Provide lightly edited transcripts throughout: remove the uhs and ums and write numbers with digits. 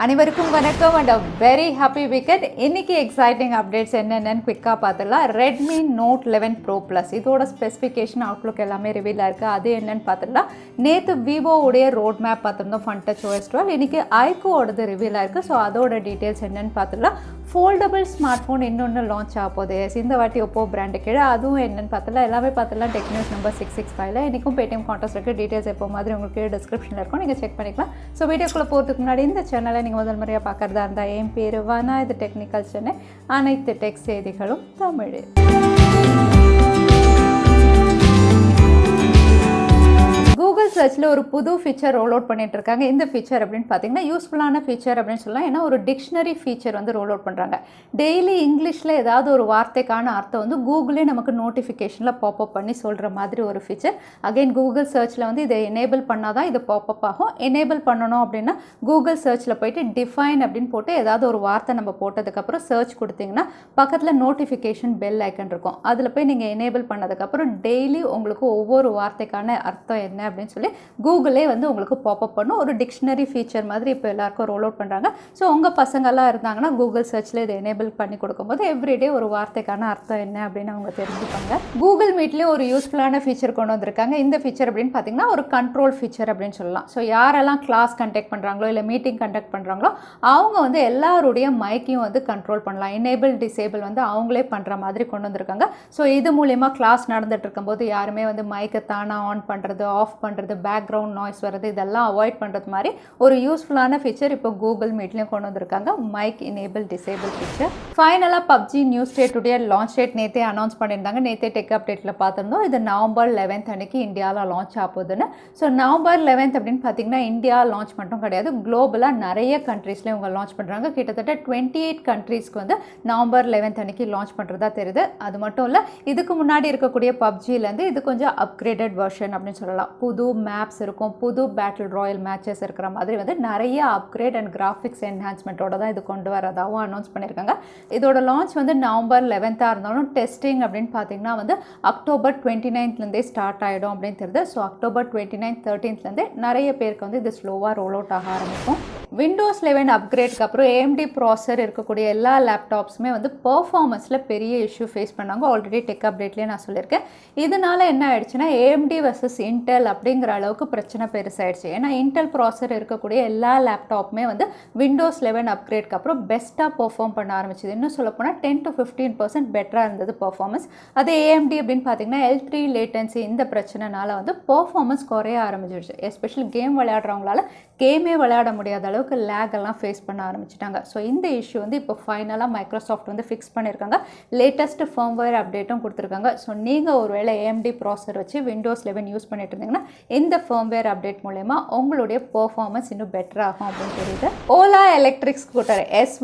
அனைவருக்கும் வணக்கம் and very happy weekend. இன்றைக்கி எக்ஸைட்டிங் அப்டேட்ஸ் என்னென்னு குவிக்காக பார்த்துடலாம். ரெட்மி நோட் 11 ப்ரோ ப்ளஸ் இதோட ஸ்பெசிஃபிகேஷன் அவுட்லுக் எல்லாமே ரிவீல் ஆயிருக்கு. அது என்னென்னு பார்த்துடலாம். நேற்று விவோவுடைய ரோட் மேப் பார்த்துருந்தோம், Funtouch OS 12. இன்றைக்கி iQOOடது ரிவீல் ஆயிருக்கு. ஸோ அதோட டீட்டெயில்ஸ் என்னென்னு பார்த்துடலாம். ஃபோல்டபுள் ஸ்மார்ட் ஃபோன் இன்னொன்று லான்ச் ஆக போகுது இந்த வாட்டி ஒப்போ பிராண்டு கீழே. அதுவும் என்னென்னு பார்த்துலாம் எல்லாமே பார்த்துலாம். டெக் நியூஸ் நம்பர் 665 இன்றைக்கும் பேடிஎம் கான்டாக்ட் இருக்குது. டீட்டெயில்ஸ் எப்போ மாதிரி உங்களுக்கு டிஸ்கிரிப்ஷனில் இருக்கும், நீங்கள் செக் பண்ணிக்கலாம். ஸோ வீடியோக்குள்ளே போகிறதுக்கு முன்னாடி இந்த சேனலை நீங்கள் முதல் முறையாக பார்க்குறதா இருந்தால் என் பேர் வானா, இது டெக்னிக்கல் சென்னை, அனைத்து டெக் செய்திகளும் தமிழ். கூகுள் சர்ச்சில் ஒரு புது ஃபீச்சர் ரோல் அவுட் பண்ணிட்டு இருக்காங்க. இந்த ஃபீச்சர் அப்படின்னு பார்த்தீங்கன்னா யூஸ்ஃபுல்லான ஃபீச்சர் அப்படின்னு சொல்லலாம். ஏன்னா ஒரு டிக்ஷனரி ஃபீச்சர் வந்து ரோல் அவுட் பண்ணுறாங்க. டெய்லி இங்கிலீஷில் ஏதாவது ஒரு வார்த்தைக்கான அர்த்தம் வந்து கூகுளே நமக்கு நோட்டிஃபிகேஷனில் பாப்அப் பண்ணி சொல்கிற மாதிரி ஒரு ஃபீச்சர். அகைன் கூகுள் சர்ச்சில் வந்து இதை எனேபிள் பண்ணால் தான் இது பாப்அப் ஆகும். எனேபிள் பண்ணணும் அப்படின்னா கூகுள் சர்ச்சில் போயிட்டு டிஃபைன் அப்படின்னு போட்டு ஏதாவது ஒரு வார்த்தை நம்ம போட்டதுக்கப்புறம் சர்ச் கொடுத்தீங்கன்னா பக்கத்தில் நோட்டிஃபிகேஷன் பெல் ஐக்கன் இருக்கும். அதில் போய் நீங்கள் எனேபிள் பண்ணதுக்கப்புறம் டெய்லி உங்களுக்கு ஒவ்வொரு வார்த்தைக்கான அர்த்தம் என்ன அப்படின்னு சொல்லி கூகுளே வந்து உங்களுக்கு பாப்அப் பண்ணும். ஒரு டிக்ஷனரி ஃபீச்சர் மாதிரி இப்போ எல்லாருக்கும் ரோல் அவுட் பண்ணுறாங்க. ஸோ உங்கள் பசங்கள்லாம் இருந்தாங்கன்னா கூகுள் சர்ச்சில் இதை எனேபிள் பண்ணி கொடுக்கும்போது எவ்ரிடே ஒரு வார்த்தைக்கான அர்த்தம் என்ன அப்படின்னு அவங்க தெரிஞ்சுப்பாங்க. கூகுள் மீட்லேயும் ஒரு யூஸ்ஃபுல்லான ஃபீச்சர் கொண்டு வந்திருக்காங்க. இந்த ஃபீச்சர் அப்படின்னு பார்த்தீங்கன்னா ஒரு கண்ட்ரோல் ஃபீச்சர் அப்படின்னு சொல்லலாம். ஸோ யாரெல்லாம் கிளாஸ் கண்டக்ட் பண்ணுறாங்களோ இல்லை மீட்டிங் கண்டக்ட் பண்ணுறாங்களோ அவங்க வந்து எல்லாருடைய மைக்கையும் வந்து கண்ட்ரோல் பண்ணலாம். எனேபிள் டிசேபிள் வந்து அவங்களே பண்ணுற மாதிரி கொண்டு வந்திருக்காங்க. ஸோ இது மூலயமா கிளாஸ் நடந்துட்டு இருக்கும்போது யாருமே வந்து மைக்கை தானாக ஆன் பண்ணுறது, ஆஃப் பண்ணுறது, பேக்ரவுண்ட் நாய்ஸ் வருது, இதெல்லாம் அவாய்ட் பண்ணுறது மாதிரி ஒரு யூஸ்ஃபுல்லான ஃபீச்சர் இப்போ கூகுள் மீட்லேயும் கொண்டு வந்திருக்காங்க. Mike enable disable feature. ஃபைனலாக PUBG நியூஸ் டேட்டுடைய லான்ச் டேட் நேற்றே அனௌன்ஸ் பண்ணியிருந்தாங்க. நேற்றே டெக் அப்டேட்டில் பார்த்துருந்தோம். இது நவம்பர் 11 அன்னைக்கு இந்தியாவில் லான்ச் ஆகுதுன்னு. ஸோ நவம்பர் 11 அப்படின்னு பார்த்தீங்கன்னா இந்தியா லான்ச் மட்டும் கிடையாது, குளோபலாக நிறைய கண்ட்ரீஸில் இவங்க லான்ச் பண்ணுறாங்க. கிட்டத்தட்ட 28 கண்ட்ரீஸ்க்கு வந்து நவம்பர் 11 அன்னைக்கு லான்ச் பண்ணுறதா தெரியுது. அது மட்டும் இல்லை, இதுக்கு முன்னாடி இருக்கக்கூடிய PUBGலேருந்து இது கொஞ்சம் அப்கிரேடட் வெர்ஷன் அப்படின்னு சொல்லலாம். புது மேப்ஸ் இருக்கும், புது பேட்டில் ராயல் மேட்சஸ் இருக்கிற மாதிரி வந்து நிறைய அப்கிரேட் அண்ட் கிராஃபிக்ஸ் என்ஹான்ஸ்மெண்ட்டோட தான் இது கொண்டு வரதாகவும் அனௌன்ஸ் பண்ணியிருக்காங்க. இதோட லான்ச் வந்து நவம்பர் 11 இருந்தாலும் டெஸ்டிங் அப்படின்னு பார்த்தீங்கன்னா வந்து அக்டோபர் 29 ஸ்டார்ட் ஆகிடும் அப்படின்னு தெரியுது. ஸோ அக்டோபர் 29, 13 நிறைய பேருக்கு வந்து இது ஸ்லோவாக ரோல் அவுட் ஆக ஆரம்பிக்கும். விண்டோஸ் 11 அப்கிரேட்க்கு அப்புறம் AMD ப்ராசர் இருக்கக்கூடிய எல்லா லேப்டாப்ஸுமே வந்து பெர்ஃபார்மன்ஸில் பெரிய இஷ்யூ ஃபேஸ் பண்ணாங்க. ஆல்ரெடி டெக் அப்டேட்லேயே நான் சொல்லியிருக்கேன். இதனால என்ன ஆயிடுச்சுன்னா AMD வர்சஸ் இன்டெல் அப்படிங்கிற அளவுக்கு பிரச்சனை பெருசாயிடுச்சு. ஏன்னா இன்டெல் ப்ராசர் இருக்கக்கூடிய எல்லா லேப்டாப்புமே வந்து விண்டோஸ் 11 அப்கிரேட்க்கு அப்புறம் பெஸ்ட்டாக பெர்ஃபார்ம் பண்ண ஆரம்பிச்சிது. இன்னும் சொல்லப்போனால் 10 to 15% பெட்டராக இருந்தது பெர்ஃபார்மன்ஸ். அதே AMD அப்படின்னு பார்த்தீங்கன்னா L3 லேட்டன்சி இந்த பிரச்சனைனால வந்து பெர்ஃபார்மன்ஸ் குறைய ஆரம்பிச்சிடுச்சு. எஸ்பெஷலி கேம் விளையாடுறவங்களால கேமே விளையாட முடியாத அளவுக்கு லேக் எல்லாம் ஃபேஸ் பண்ண ஆரம்பிச்சிட்டாங்க. ஸோ இந்த இஷ்யூ வந்து இப்போ ஃபைனலாக மைக்ரோசாஃப்ட் வந்து ஃபிக்ஸ் பண்ணியிருக்காங்க. லேட்டஸ்ட் ஃபர்ம்வேர் அப்டேட்டும் கொடுத்துருக்காங்க. ஸோ நீங்கள் ஒருவேளை AMD ப்ராசர் வச்சு விண்டோஸ் 11 யூஸ் பண்ணிட்டு இருந்தீங்கன்னா இந்த ஃபர்ம்வேர் அப்டேட் மூலமா உங்களுடைய பெர்ஃபார்மன்ஸ் இன்னும் பெட்டர் ஆகும் அப்படின்னு தெரியுது. Ola electric scooter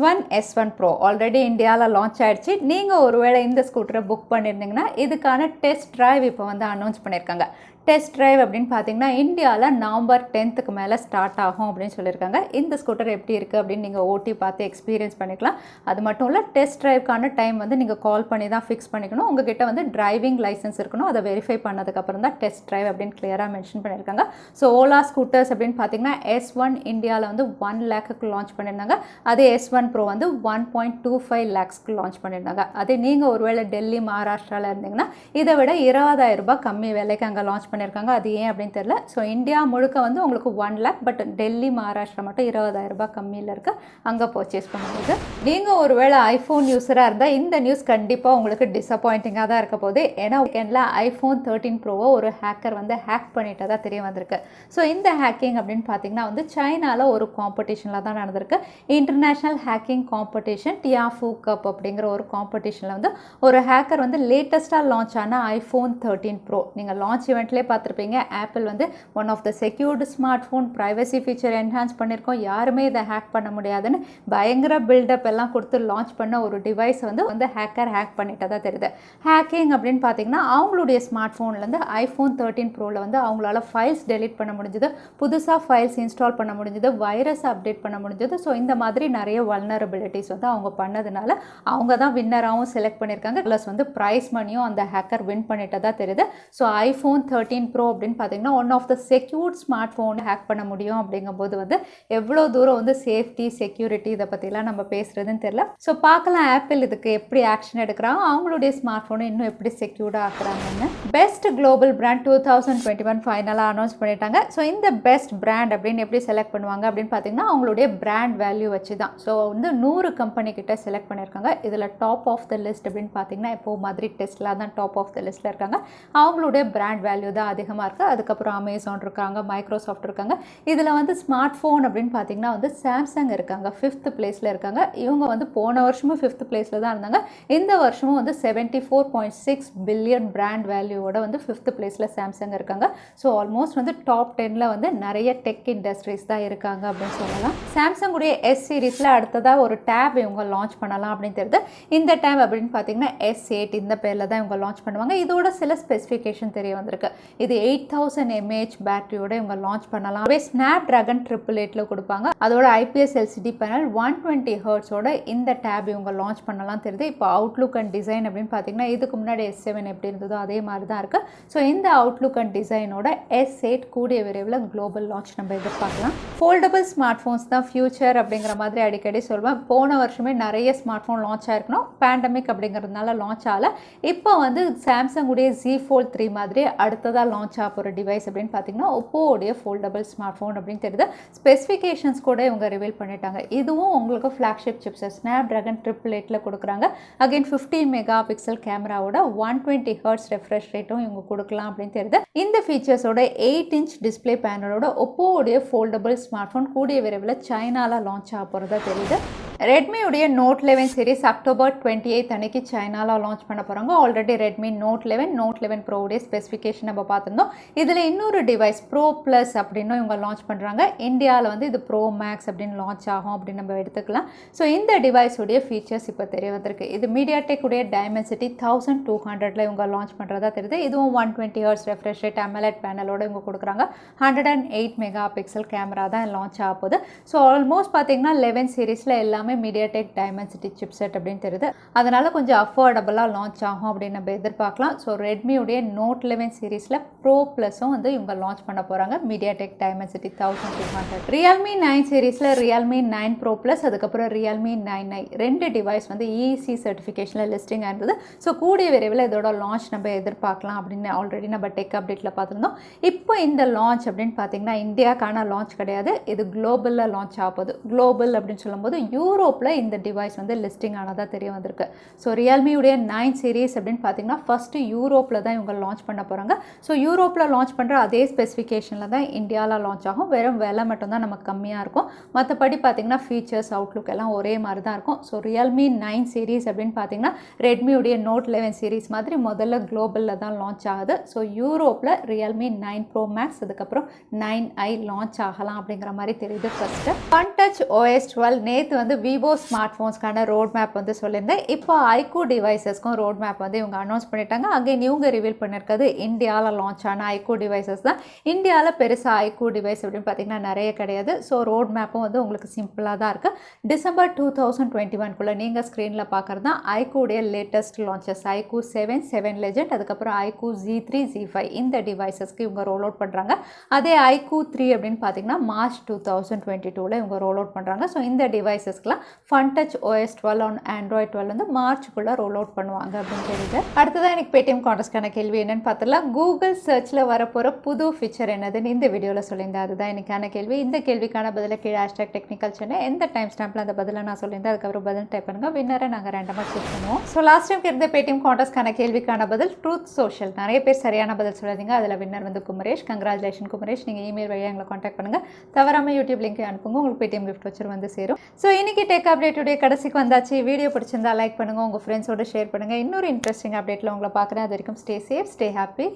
S1 Pro already இந்தியாவில் லான்ச் ஆயிடுச்சு. நீங்கள் ஒருவேளை இந்த ஸ்கூட்டரை புக் பண்ணியிருந்தீங்கன்னா இதுக்கான டெஸ்ட் டிரைவ் இப்போ வந்து அனௌன்ஸ் பண்ணியிருக்காங்க. டெஸ்ட் டிரைவ் அப்படின்னு பார்த்தீங்கன்னா இந்தியாவில் நவம்பர் 10க்கு மேலே ஸ்டார்ட் ஆகும் அப்படின்னு சொல்லியிருக்காங்க. இந்த ஸ்கூட்டர் எப்படி இருக்குது அப்படின்னு நீங்கள் ஓட்டி பார்த்து எக்ஸ்பீரியன்ஸ் பண்ணிக்கலாம். அது மட்டும் இல்லை, டெஸ்ட் டிரைவ்க்கான டைம் வந்து நீங்கள் கால் பண்ணி தான் ஃபிக்ஸ் பண்ணிக்கணும். உங்ககிட்ட வந்து டிரைவிங் லைசன்ஸ் இருக்கணும். அதை வெரிஃபை பண்ணதுக்கப்புறம் தான் டெஸ்ட் டிரைவ் அப்படின்னு கிளியராக மென்ஷன் பண்ணியிருக்காங்க. ஸோ ஓலா ஸ்கூட்டர்ஸ் அப்படின்னு பார்த்தீங்கன்னா S1 இந்தியாவில் வந்து 1 lakhக்கு லான்ச் பண்ணியிருந்தாங்க. அதே S1 Pro வந்து 1.25 lakhக்கு லான்ச் பண்ணியிருந்தாங்க. அதே நீங்கள் ஒருவேளை டெல்லி, மகாராஷ்டிராவில் இருந்தீங்கன்னா இதை விட 20,000 ரூபாய் கம்மி விலைக்கு அங்கே லான்ச் பண்ணியிருக்காங்க. அது ஏன் அப்படின்னு தெரியல. ஸோ இந்தியா முழுக்க வந்து உங்களுக்கு 1 lakh, பட் டெல்லி, மகாராஷ்டிரா மட்டும் 20,000 ரூபாய் கம்மியில் இருக்கு அங்கே பர்ச்சேஸ் பண்ணும்போது. நீங்கள் ஒருவேளை ஐஃபோன் யூஸராக இருந்தால் இந்த நியூஸ் கண்டிப்பாக உங்களுக்கு டிசப்பாயிண்டிங்காக தான் இருக்க போகுது. ஏன்னா வீக்கெண்டில் iPhone 13 Pro-வை ஒரு ஹேக்கர் வந்து ஹேக் பண்ணிட்டதாக தெரிய வந்திருக்கு. ஸோ இந்த ஹேக்கிங் அப்படின்னு பார்த்தீங்கன்னா வந்து சைனாவில் ஒரு காம்படிஷனில் தான் நடந்திருக்கு. இன்டர்நேஷ்னல் ஹேக்கிங் காம்படிஷன் டியாஃபு கப் அப்படிங்கிற ஒரு காம்படிஷனில் வந்து ஒரு ஹேக்கர் வந்து லேட்டஸ்ட்டாக லான்ச் ஆன iPhone 13 Pro நீங்கள் லான்ச் இவெண்ட்லேயே பார்த்துருப்பீங்க. ஆப்பிள் வந்து one of the secured smart phone, privacy feature enhance பண்ணியிருக்கோம், யாருமே இதை ஹேக் பண்ண முடியாதுன்னு பயங்கர பில்டப் எல்லாம் கொடுத்து லான்ச் பண்ண ஒரு டிவைஸ் வந்து ஹேக்கர் ஹேக் பண்ணிட்டதாக தெரியுது. ஹேக்கிங் அப்படின்னு பார்த்தீங்கன்னா அவங்களுடைய ஸ்மார்ட் ஃபோன்லேருந்து iPhone 13 Proவில் வந்து அவங்களால ஃபைல்ஸ் டெலிட் பண்ண முடிஞ்சது, புதுசாக ஃபைல்ஸ் இன்ஸ்டால் பண்ண முடிஞ்சது, வைரஸ் அப்டேட் பண்ண முடிஞ்சது. ஸோ இந்த மாதிரி நிறைய வல்னரபிலிட்டிஸ் வந்து அவங்க பண்ணதுனால அவங்க தான் வின்னராகவும் செலக்ட் பண்ணியிருக்காங்க. ப்ளஸ் வந்து ப்ரைஸ் மணியும் அந்த ஹேக்கர் வின் பண்ணிட்டதாக தெரியுது. ஸோ iPhone 13 13 ப்ரோ அப்படின்னு பார்த்தீங்கன்னா one of the secured smart phone hack பண்ண முடியும் அப்படிங்கும்போது வந்து எவ்வளோ தூரம் வந்து சேஃப்டி செக்யூரிட்டி இதை பற்றிலாம் நம்ம பேசுகிறதுன்னு தெரியல. ஸோ பார்க்கலாம் ஆப்பிள் இதுக்கு எப்படி ஆக்ஷன் எடுக்கிறாங்க, அவங்களுடைய ஸ்மார்ட் ஃபோனை இன்னும் எப்படி செக்யூர்டாக ஆக்குறாங்கன்னு. பெஸ்ட் குளோபல் பிராண்ட் 2021 ஃபைனலாக அனௌன்ஸ் பண்ணிட்டாங்க. ஸோ இந்த பெஸ்ட் பிராண்ட் அப்படின்னு எப்படி செலக்ட் பண்ணுவாங்க அப்படின்னு பார்த்தீங்கன்னா அவங்களுடைய பிராண்ட் வேல்யூ வச்சு தான். ஸோ வந்து 100 கம்பெனி கிட்ட செலக்ட் பண்ணியிருக்காங்க. இதில் டாப் ஆஃப் த லிஸ்ட் அப்படின்னு பார்த்தீங்கன்னா இப்போ மாதிரி டெஸ்லா தான் டாப் ஆஃப் த லிஸ்ட்டில் இருக்காங்க. அவங்களுடைய பிராண்ட் வேல்யூ தான் அதிகமாக இருக்குது. அதுக்கப்புறம் அமேசான் இருக்காங்க, மைக்ரோசாஃப்ட் இருக்காங்க. இதில் வந்து ஸ்மார்ட் ஃபோன் அப்படின்னு பார்த்தீங்கன்னா வந்து சாம்சங் இருக்காங்க, 5th பிளேஸில் இருக்காங்க. இவங்க வந்து போன வருஷமும் 5th பிளேஸில் தான் இருந்தாங்க. இந்த வருஷமும் வந்து 74.6 பில்லியன் பிராண்ட் வேல்யூவோட வந்து 5th பிளேஸில் சாம்சங் இருக்காங்க. ஸோ ஆல்மோஸ்ட் வந்து டாப் 10ல் வந்து நிறைய டெக் இண்டஸ்ட்ரீஸ் தான் இருக்காங்க அப்படின்னு சொல்லலாம். சாம்சங் உடைய எஸ் சீரீஸில் அடுத்ததாக ஒரு டேப் இவங்க லான்ச் பண்ணலாம் அப்படின்னு தெரியுது. இந்த டேப் அப்படின்னு பார்த்தீங்கன்னா S8 இந்த பேரில் தான் இவங்க லான்ச் பண்ணுவாங்க. இதோட சில ஸ்பெசிஃபிகேஷன் தெரிய வந்திருக்கு. இது 8000 mAh பேட்டரியோட இவங்க லான்ச் பண்ணலாம். ஸ்னாப் டிராகன் 888 கொடுப்பாங்க. அதோட IPS LCD பேனல் 120 ஹர்ட்ஸோட இந்த டேப் இவங்க லான்ச் பண்ணலாம் தெரியுது. இப்போ அவுட்லுக் அண்ட் டிசைன் அப்படின்னு பார்த்தீங்கன்னா இதுக்கு முன்னாடி S7 எப்படி இருந்ததோ அதே மாதிரி தான் இருக்குது. ஸோ இந்த அவுட்லுக் அண்ட் டிசைனோட S8 கூடிய விரைவில் குளோபல் லான்ச் நம்ம எதிர்பார்க்கலாம். ஃபோல்டபுள் ஸ்மார்ட் ஃபோன்ஸ் தான் ஃபியூச்சர் அப்படிங்கிற மாதிரி அடிக்கடி சொல்வேன். போன வருஷமே நிறைய ஸ்மார்ட் ஃபோன் லான்ச் ஆயிருக்கணும். பேண்டமிக் அப்படிங்கிறதுனால லான்ச் ஆகலை. இப்போ வந்து சாம்சங் உடைய Z Fold 3 மாதிரி அடுத்ததாக லான்ச் ஆக போகிற டிவைஸ் அப்படின்னு பார்த்தீங்கன்னா ஒப்போடைய ஃபோல்டபுள் ஸ்மார்ட் ஃபோன் அப்படின்னு தெரியுது. ஸ்பெசிஃபிகேஷன்ஸ் கூட இவங்க ரிவீல் பண்ணிட்டாங்க. இதுவும் உங்களுக்கு ஃப்ளாக்ஷிப் சிப்ஸ் ஸ்னாப் டிராகன் 888 கொடுக்குறாங்க. அகைன் 50 மெகா பிக்சல் கேமராவோட 120 ஹர்ட்ஸ் ரெஃப்ரெஷ் ரேட்டும் இவங்க கொடுக்கலாம் அப்படின்னு தெரியுது. இந்த ஃபீச்சர்ஸோட 8 இன்ச் டிஸ்பிளே பேனலோட ஒப்போடைய ஃபோல்டபுள் ஸ்மார்ட் ஃபோன் கூடிய விரைவில் சைனாவில் லான்ச் ஆக போகிறதா தெரியுது. Redmi உடைய Note 11 சீரிஸ் அக்டோபர் 28 அன்னைக்கு சைனாவில் லான்ச் பண்ண போகிறாங்க. Already Redmi Note 11, Note 11 Pro உடைய ஸ்பெசிஃபிகேஷன் நம்ம பார்த்துருந்தோம். இதில் இன்னொரு டிவைஸ் Pro Plus அப்படின்னு இவங்க லான்ச் பண்ணுறாங்க. இந்தியாவில் வந்து இது Pro Max அப்படின்னு லான்ச் ஆகும் அப்படின்னு நம்ம எடுத்துக்கலாம். ஸோ இந்த டிவைஸ் உடைய ஃபீச்சர்ஸ் இப்போ தெரிய வந்திருக்கு. இது MediaTek உடைய Dimensity 1200ல இவங்க லான்ச் பண்ணுறதா தெரியுது. இதுவும் 120 ஹர்ட்ஸ் ரெஃப்ரெஷ் ரேட் AMOLED பேனலோட இவங்க கொடுக்குறாங்க. 108 மெகா பிக்சல் கேமரா தான் லான்ச் ஆக போகுது. ஸோ ஆல்மோஸ்ட் பார்த்தீங்கன்னா 11 சீரீஸில் எல்லாமே MediaTek Dimensity chipset அப்படின்னு தெரியுது. அதனால கொஞ்சம் அஃபோர்டபுளாக லான்ச் ஆகும் அப்படின்னு நம்ம எதிர்பார்க்கலாம். ஸோ Redmi உடைய Note 11 சீரீஸில் Pro Plusம் வந்து இவங்க லான்ச் பண்ண போகிறாங்க. MediaTek Dimensity 1200. Realme 9 சீரீஸில் Realme 9 Pro Plus, அதுக்கப்புறம் Realme 9i ரெண்டு டிவைஸ் வந்து EC சர்டிஃபிகேஷனில் லிஸ்டிங் ஆயிருந்தது. ஸோ கூடிய விரைவில் இதோட லான்ச் நம்ம எதிர்பார்க்கலாம் அப்படின்னு ஆல்ரெடி நம்ம டெக் அப்டேட்டில் பார்த்துருந்தோம். இப்போ இந்த லான்ச் அப்படின்னு பார்த்தீங்கன்னா இந்தியாக்கான லான்ச் கிடையாது, இது குளோபலில் லான்ச் ஆகுது. குளோபல் அப்படின்னு சொல்லும்போது யூரோப்பில் இந்த டிவைஸ் வந்து லிஸ்டிங் ஆனதாக தெரிய வந்திருக்கு. ஸோ Realme உடைய 9 சீரீஸ் அப்படின்னு பார்த்தீங்கன்னா ஃபஸ்ட்டு யூரோப்பில் தான் இவங்க லான்ச் பண்ண போகிறாங்க. ஸோ யூரோப்பில் லான்ச் பண்ணுற அதே ஸ்பெசிஃபிகேஷனில் தான் இந்தியாவில் லான்ச் ஆகும். வெறும் விலை மட்டும்தான் நமக்கு கம்மியாக இருக்கும். மற்றபடி பார்த்தீங்கன்னா ஃபீச்சர்ஸ் அவுட்லுக் எல்லாம் ஒரே மாதிரி தான் இருக்கும். ஸோ Realme 9 சீரீஸ் அப்படின்னு பார்த்தீங்கன்னா Redmi உடைய Note 11 சீரீஸ் மாதிரி முதல்ல குளோபலில் தான் லான்ச் ஆகுது. ஸோ யூரோப்பில் Realme 9 Pro Max அதுக்கப்புறம் 9i லான்ச் ஆகலாம் அப்படிங்கிற மாதிரி தெரியுது. ஃபஸ்ட்டு Funtouch OS 12 நேற்று வந்து விவோ ஸ்மார்ட் ஃபோன்ஸ்க்கான ரோட் மேப் வந்து சொல்லியிருந்தேன். இப்போ iQOO டிவைசஸ்க்கும் ரோட் மேப் வந்து இவங்க அனௌன்ஸ் பண்ணிட்டாங்க. அகைன் இவங்க ரிவீல் பண்ணியிருக்கிறது இந்தியாவில் லான்ச் ஆன iQOO டிவைசஸ் தான். இந்தியாவில் பெருசாக iQOO டிவைஸ் அப்படின்னு பார்த்தீங்கன்னா நிறைய கிடையாது. ஸோ ரோட் மேப்பும் வந்து உங்களுக்கு சிம்பிளாக தான் இருக்குது. டிசம்பர் 2021 நீங்கள் ஸ்க்ரீனில் பார்க்குறது தான் iQOO உடைய லேட்டஸ்ட் லான்ச்சஸ். iQOO 7, 7 Legend, அதுக்கப்புறம் iQOO Z3, Z5 இந்த டிவைசஸ்க்கு இவங்க ரோல் அவுட் பண்ணுறாங்க. அதே iQOO 3 அப்படின்னு பார்த்தீங்கன்னா மார்ச் 2022 இவங்க ரோல் அவுட் பண்ணுறாங்க. ஸோ இந்த டிவைசஸ்க்குலாம் Funtouch OS 12 ஆன் Android 12 வந்து மார்ச்சுக்குள்ளே ரோல் அவுட் பண்ணுவாங்க அப்படின்னு தெரியுது. அடுத்ததான் எனக்கு பேடிஎம் கான்டெஸ்ட்கான கேள்வி என்னன்னு பார்த்தலாம். கூகுள் சர்ச்சில் வரப்போகிற புது ஃபீச்சர் என்னதுன்னு இந்த வீடியோவில் சொல்லியிருந்தேன். அதுதான் எனக்கான கேள்வி. இந்த கேள்விக்கான பதிலை கீழே #technicalchennai எந்த டைம் ஸ்டாம்பில் அந்த பதிலை நான் சொல்லியிருந்தேன் அதுக்கப்புறம் பதில் டைப் பண்ணுங்கள். வின்னரை நாங்கள் ரேண்டமாக சூஸ் பண்ணுவோம். ஸோ லாஸ்ட் டைம் இருந்த பேடிஎம் கான்டெஸ்ட்கான கேள்விக்கான பதில் ட்ரூத் சோஷியல். நிறைய பேர் சரியான பதில் சொல்லாதீங்க. அதில் வின்னர் வந்து குமரேஷ். கங்க்ராச்சுலேஷன் குமரேஷ். நீங்கள் இமெயில் வழியாக எங்களை கான்டாக்ட் பண்ணுங்கள். தவறாமல் யூடியூப் லிங்க் அனுப்புங்க. உங்களுக்கு பேடிஎம் கிஃப்ட் வச்சு வந்து சேரும். ஸோ இன்னைக்கு டெக் அப்டேட்டுடைய கடைசிக்கு வந்தாச்சு. வீடியோ பிடிச்சிருந்தா லைக் பண்ணுங்கள், உங்கள் ஃப்ரெண்ட்ஸோட ஷேர் பண்ணுங்கள். இன்னொரு இன்ட்ரெஸ்டிங் அப்டேட்டில் உங்களை பார்க்குறேன். அது வரைக்கும் ஸ்டே சேஃப், ஸ்டே ஹாப்பி.